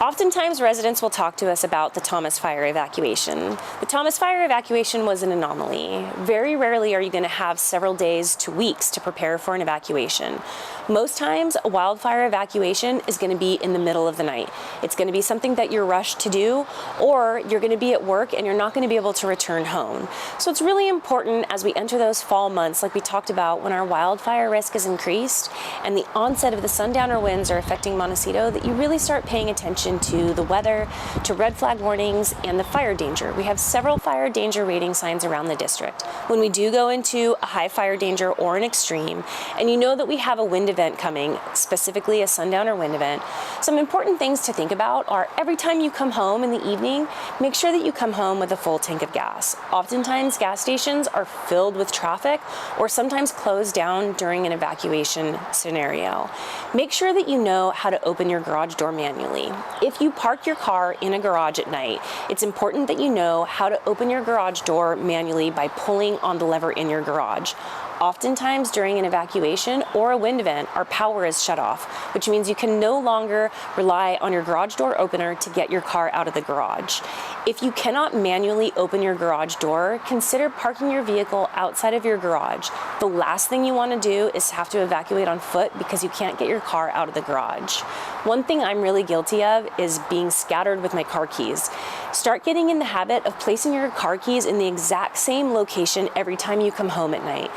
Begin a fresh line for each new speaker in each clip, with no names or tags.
Oftentimes residents will talk to us about the Thomas Fire evacuation. The Thomas Fire evacuation was an anomaly. Very rarely are you going to have several days to weeks to prepare for an evacuation. Most times a wildfire evacuation is going to be in the middle of the night. It's going to be something that you're rushed to do, or you're going to be at work and you're not going to be able to return home. So it's really important as we enter those fall months, like we talked about, when our wildfire risk is increased and the onset of the sundowner winds are affecting Montecito, that you really start paying attention to the weather, to red flag warnings, and the fire danger. We have several fire danger rating signs around the district. When we do go into a high fire danger or an extreme, and you know that we have a wind event coming, specifically a sundowner wind event, some important things to think about are every time you come home in the evening, make sure that you come home with a full tank of gas. Oftentimes gas stations are filled with traffic or sometimes closed down during an evacuation scenario. Make sure that you know how to open your garage door manually. If you park your car in a garage at night, it's important that you know how to open your garage door manually by pulling on the lever in your garage. Oftentimes during an evacuation or a wind event, our power is shut off, which means you can no longer rely on your garage door opener to get your car out of the garage. If you cannot manually open your garage door, consider parking your vehicle outside of your garage. The last thing you want to do is have to evacuate on foot because you can't get your car out of the garage. One thing I'm really guilty of is being scattered with my car keys. Start getting in the habit of placing your car keys in the exact same location every time you come home at night.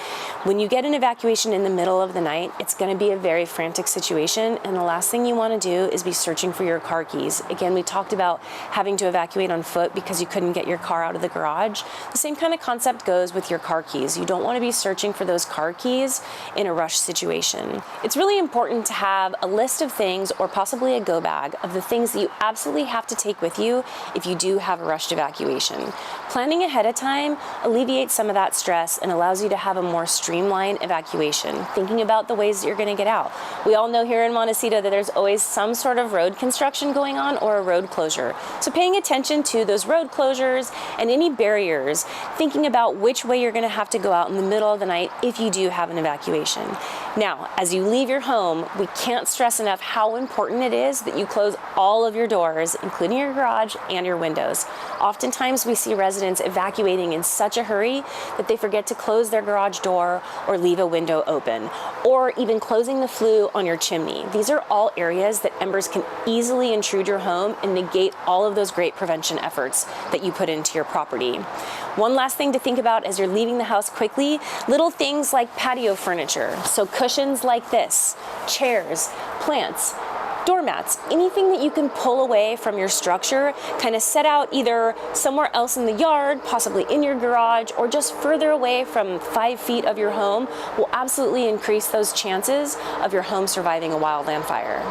When you get an evacuation in the middle of the night, it's going to be a very frantic situation, and the last thing you want to do is be searching for your car keys. Again, we talked about having to evacuate on foot because you couldn't get your car out of the garage. The same kind of concept goes with your car keys. You don't want to be searching for those car keys in a rush situation. It's really important to have a list of things, or possibly a go bag, of the things that you absolutely have to take with you if you do have a rushed evacuation. Planning ahead of time alleviates some of that stress and allows you to have a more streamlined evacuation, thinking about the ways that you're going to get out. We all know here in Montecito that there's always some sort of road construction going on or a road closure. So paying attention to those road closures and any barriers, thinking about which way you're going to have to go out in the middle of the night if you do have an evacuation. Now, as you leave your home, we can't stress enough how important it is that you close all of your doors, including your garage and your windows. Oftentimes we see residents evacuating in such a hurry that they forget to close their garage door or leave a window open, or even closing the flue on your chimney. These are all areas that embers can easily intrude your home and negate all of those great prevention efforts that you put into your property. One last thing to think about as you're leaving the house quickly, little things like patio furniture. So cushions like this, chairs, plants, doormats, anything that you can pull away from your structure, kind of set out either somewhere else in the yard, possibly in your garage, or just further away from 5 feet of your home, will absolutely increase those chances of your home surviving a wildland fire.